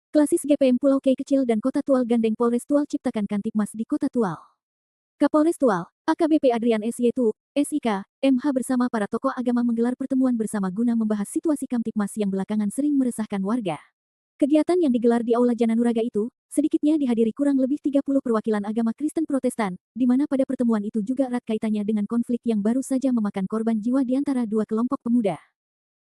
Klasis GPM Pulau K Kecil dan Kota Tual gandeng Polres Tual ciptakan Kantipmas di Kota Tual. Kapolres Tual, AKBP Adrian SY2, SIK, MH bersama para tokoh agama menggelar pertemuan bersama guna membahas situasi Kamtipmas yang belakangan sering meresahkan warga. Kegiatan yang digelar di Aula Jananuraga itu, sedikitnya dihadiri kurang lebih 30 perwakilan agama Kristen Protestan, di mana pada pertemuan itu juga erat kaitannya dengan konflik yang baru saja memakan korban jiwa di antara dua kelompok pemuda.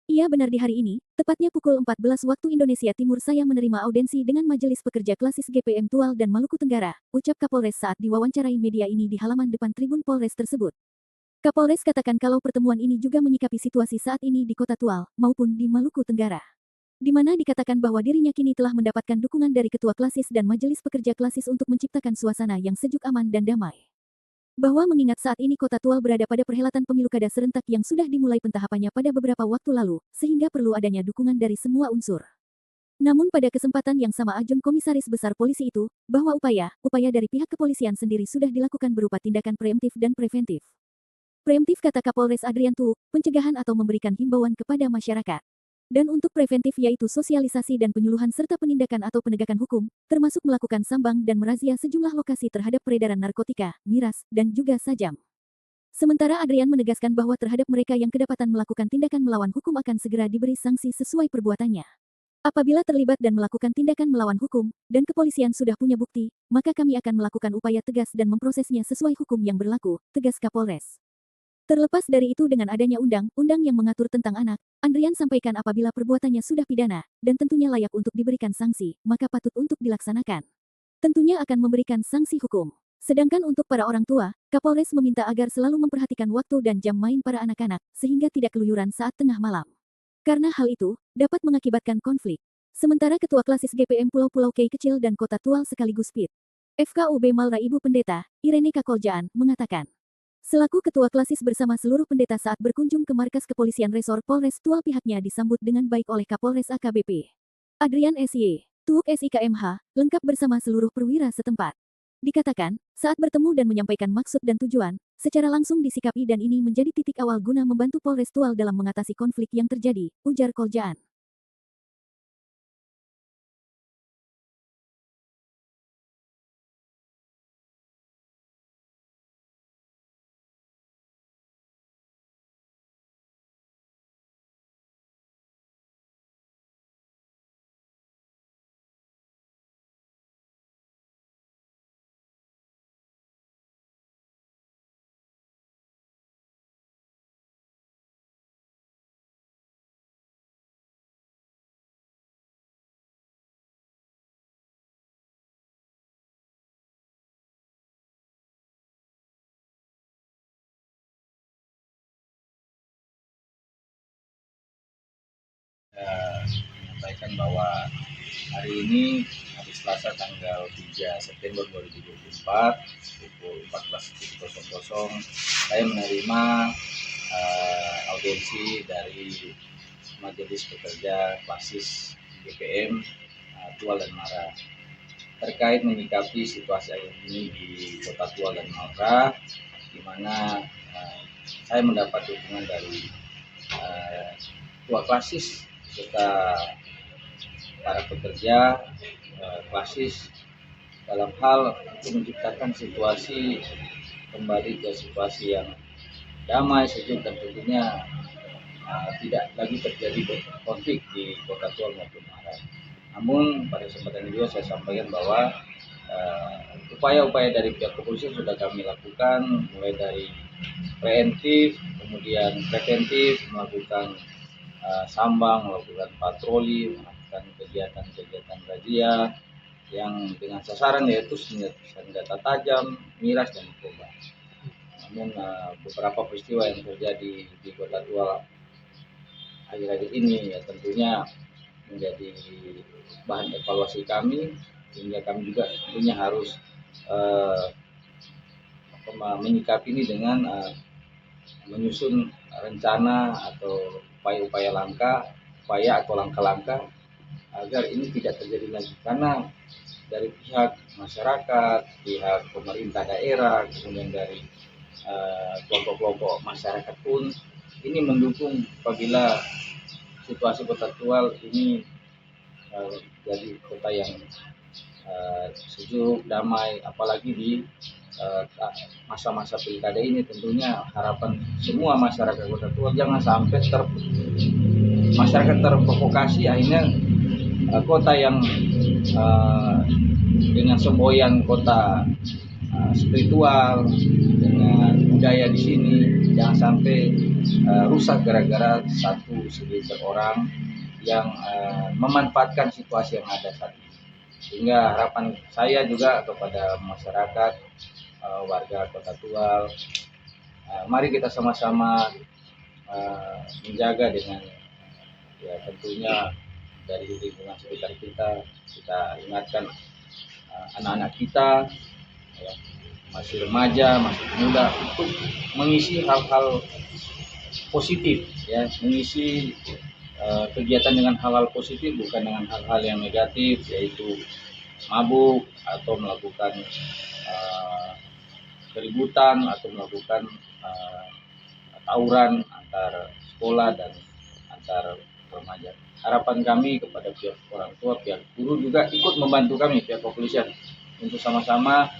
Iya benar di hari ini, tepatnya pukul 14 waktu Indonesia Timur saya menerima audensi dengan Majelis Pekerja Klasis GPM Tual dan Maluku Tenggara, ucap Kapolres saat diwawancarai media ini di halaman depan Tribun Polres tersebut. Kapolres katakan kalau pertemuan ini juga menyikapi situasi saat ini di Kota Tual, maupun di Maluku Tenggara. Di mana dikatakan bahwa dirinya kini telah mendapatkan dukungan dari Ketua Klasis dan Majelis Pekerja Klasis untuk menciptakan suasana yang sejuk aman dan damai. Bahwa mengingat saat ini Kota Tual berada pada perhelatan pemilu kada serentak yang sudah dimulai pentahapannya pada beberapa waktu lalu, sehingga perlu adanya dukungan dari semua unsur. Namun pada kesempatan yang sama Ajun Komisaris Besar Polisi itu, bahwa upaya dari pihak kepolisian sendiri sudah dilakukan berupa tindakan preemptif dan preventif. Preemptif kata Kapolres Adrian Tu, pencegahan atau memberikan himbauan kepada masyarakat. Dan untuk preventif yaitu sosialisasi dan penyuluhan serta penindakan atau penegakan hukum, termasuk melakukan sambang dan merazia sejumlah lokasi terhadap peredaran narkotika, miras, dan juga sajam. Sementara Adrian menegaskan bahwa terhadap mereka yang kedapatan melakukan tindakan melawan hukum akan segera diberi sanksi sesuai perbuatannya. Apabila terlibat dan melakukan tindakan melawan hukum, dan kepolisian sudah punya bukti, maka kami akan melakukan upaya tegas dan memprosesnya sesuai hukum yang berlaku, tegas Kapolres. Terlepas dari itu dengan adanya undang-undang yang mengatur tentang anak, Andrian sampaikan apabila perbuatannya sudah pidana, dan tentunya layak untuk diberikan sanksi, maka patut untuk dilaksanakan. Tentunya akan memberikan sanksi hukum. Sedangkan untuk para orang tua, Kapolres meminta agar selalu memperhatikan waktu dan jam main para anak-anak, sehingga tidak keluyuran saat tengah malam. Karena hal itu, dapat mengakibatkan konflik. Sementara Ketua Klasis GPM Pulau-Pulau K Kecil dan Kota Tual sekaligus PIT, FKUB Malra Ibu Pendeta, Irene Kakoljaan, mengatakan, selaku Ketua Klasis bersama seluruh pendeta saat berkunjung ke markas kepolisian Resor Polres Tual pihaknya disambut dengan baik oleh Kapolres AKBP Adrian SY, Tuuk SIKMH, lengkap bersama seluruh perwira setempat. Dikatakan, saat bertemu dan menyampaikan maksud dan tujuan, secara langsung disikapi dan ini menjadi titik awal guna membantu Polres Tual dalam mengatasi konflik yang terjadi, ujar Koljaan. Menyampaikan bahwa hari ini, hari Selasa tanggal 3 September 2024 pukul 14.00 saya menerima audiensi dari Majelis Pekerja Klasis GPM Tual dan Malra terkait menyikapi situasi air ini di Kota Tual dan Malra, di mana saya mendapat dukungan dari Ketua Klasis serta para pekerja klasis dalam hal untuk menciptakan situasi kembali ke situasi yang damai, sejuk, dan tentunya tidak lagi terjadi konflik di Kota Tual maupun Malra. Namun pada kesempatan ini juga saya sampaikan bahwa upaya-upaya dari pihak kepolisian sudah kami lakukan, mulai dari preventif, kemudian preventif, melakukan sambang, melakukan patroli, melakukan kegiatan-kegiatan razia yang dengan sasaran yaitu senjata tajam, miras, dan narkoba. Namun beberapa peristiwa yang terjadi di Kota Tual akhir-akhir ini ya tentunya menjadi bahan evaluasi kami, sehingga kami juga tentunya harus menyikapi ini dengan menyusun rencana atau upaya-upaya langkah-langkah agar ini tidak terjadi lagi, karena dari pihak masyarakat, pihak pemerintah daerah, kemudian dari kelompok-kelompok masyarakat pun ini mendukung apabila situasi Kota Tual ini jadi kota yang sejuk, damai, apalagi di masa-masa pilkada ini. Tentunya harapan semua masyarakat Kota Tua jangan sampai masyarakat terprovokasi, akhirnya kota yang dengan semboyan kota spiritual dengan budaya di sini jangan sampai rusak gara-gara satu segelintir orang yang memanfaatkan situasi yang ada saat ini. Sehingga harapan saya juga kepada masyarakat warga Kota Tual, mari kita sama-sama menjaga dengan ya tentunya dari lingkungan sekitar kita ingatkan anak-anak kita ya, masih remaja, masih muda untuk mengisi hal-hal positif ya, mengisi kegiatan dengan hal-hal positif bukan dengan hal-hal yang negatif, yaitu mabuk atau melakukan keributan atau melakukan tawuran antar sekolah dan antar remaja. Harapan kami kepada pihak orang tua, pihak guru juga ikut membantu kami, pihak kepolisian, untuk sama-sama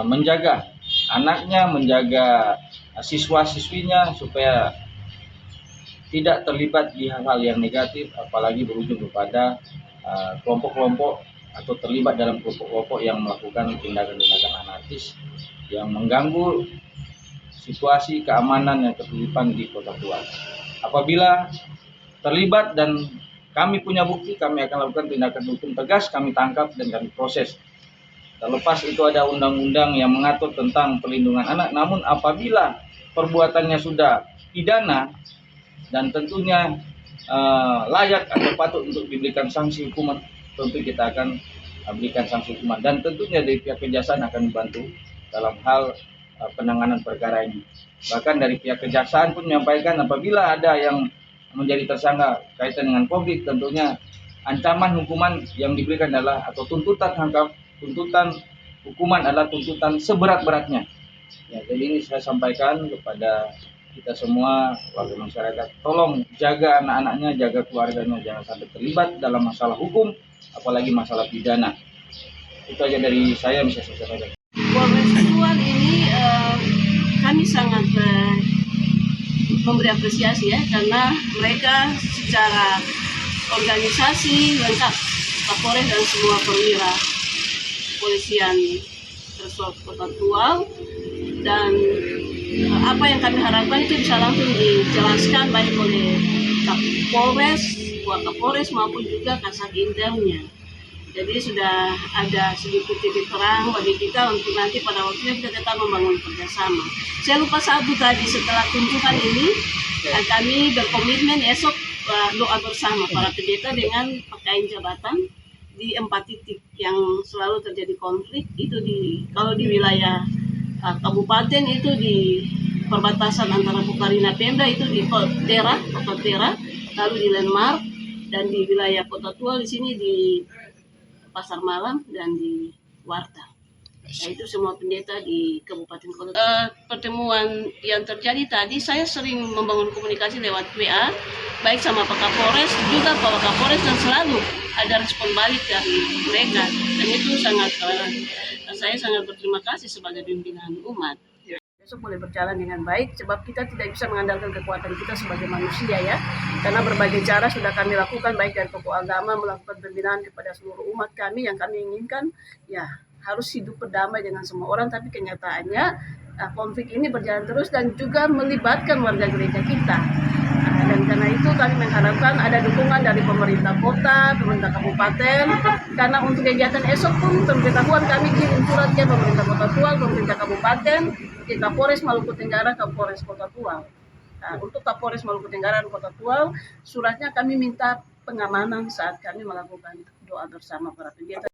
menjaga anaknya, menjaga siswa-siswinya supaya tidak terlibat di hal-hal yang negatif, apalagi berujung kepada kelompok-kelompok atau terlibat dalam kelompok-kelompok yang melakukan tindakan-tindakan anarkis yang mengganggu situasi keamanan yang terlibat di Kota Tua. Apabila terlibat dan kami punya bukti, kami akan lakukan tindakan hukum tegas, kami tangkap dan kami proses. Terlepas itu ada undang-undang yang mengatur tentang perlindungan anak, namun apabila perbuatannya sudah pidana dan tentunya layak atau patut untuk diberikan sanksi hukuman, tentu kita akan berikan sanksi hukuman. Dan tentunya dari pihak kejaksaan akan membantu dalam hal penanganan perkara ini. Bahkan dari pihak kejaksaan pun menyampaikan apabila ada yang menjadi tersangka kaitan dengan konflik, tentunya ancaman hukuman yang diberikan adalah atau tuntutan hukuman adalah tuntutan seberat-beratnya. Ya, jadi ini saya sampaikan kepada kita semua warga masyarakat, tolong jaga anak-anaknya, jaga keluarganya, jangan sampai terlibat dalam masalah hukum, apalagi masalah pidana. Itu aja dari saya bisa saya sampaikan. Polres Tual ini kami sangat memberi apresiasi ya, karena mereka secara organisasi lengkap, Kapolres dan semua perwira kepolisian Resort Kota Tual, dan apa yang kami harapkan itu bisa langsung dijelaskan baik oleh Kapolres, Wakapolres maupun juga Kasat Intelnya. Jadi sudah ada sedikit titik terang bagi kita untuk nanti pada waktunya kita tetap membangun kerjasama. Saya lupa satu tadi, setelah kunjungan ini kami berkomitmen esok doa bersama para pendeta dengan pakaian jabatan di 4 titik yang selalu terjadi konflik. Itu kalau di wilayah kabupaten itu di perbatasan antara Pukarina Pemda itu di Kota Tera, lalu di Landmark, dan di wilayah Kota Tual di sini di Pasar Malam dan di Warta. Nah, itu semua pendeta di Kabupaten Kota. Pertemuan yang terjadi tadi, saya sering membangun komunikasi lewat WA, baik sama Pak Kapolres, juga Pak Kapolres, dan selalu ada respon balik dari mereka. Dan itu saya sangat berterima kasih sebagai pimpinan umat. Besok boleh berjalan dengan baik, sebab kita tidak bisa mengandalkan kekuatan kita sebagai manusia ya. Karena berbagai cara sudah kami lakukan, baik dari tokoh agama melakukan pembinaan kepada seluruh umat kami. Yang kami inginkan ya harus hidup berdamai dengan semua orang, tapi kenyataannya konflik ini berjalan terus dan juga melibatkan warga gereja kita. Dan karena itu kami mengharapkan ada dukungan dari pemerintah kota, pemerintah kabupaten, karena untuk kegiatan esok pun pemberitahuan kami kirim surat ke pemerintah Kota Tual, pemerintah kabupaten, ke Kapolres Maluku Tenggara, Kapolres Kota Tual. Nah, untuk Kapolres Maluku Tenggara dan Kota Tual, suratnya kami minta pengamanan saat kami melakukan doa bersama para pendeta.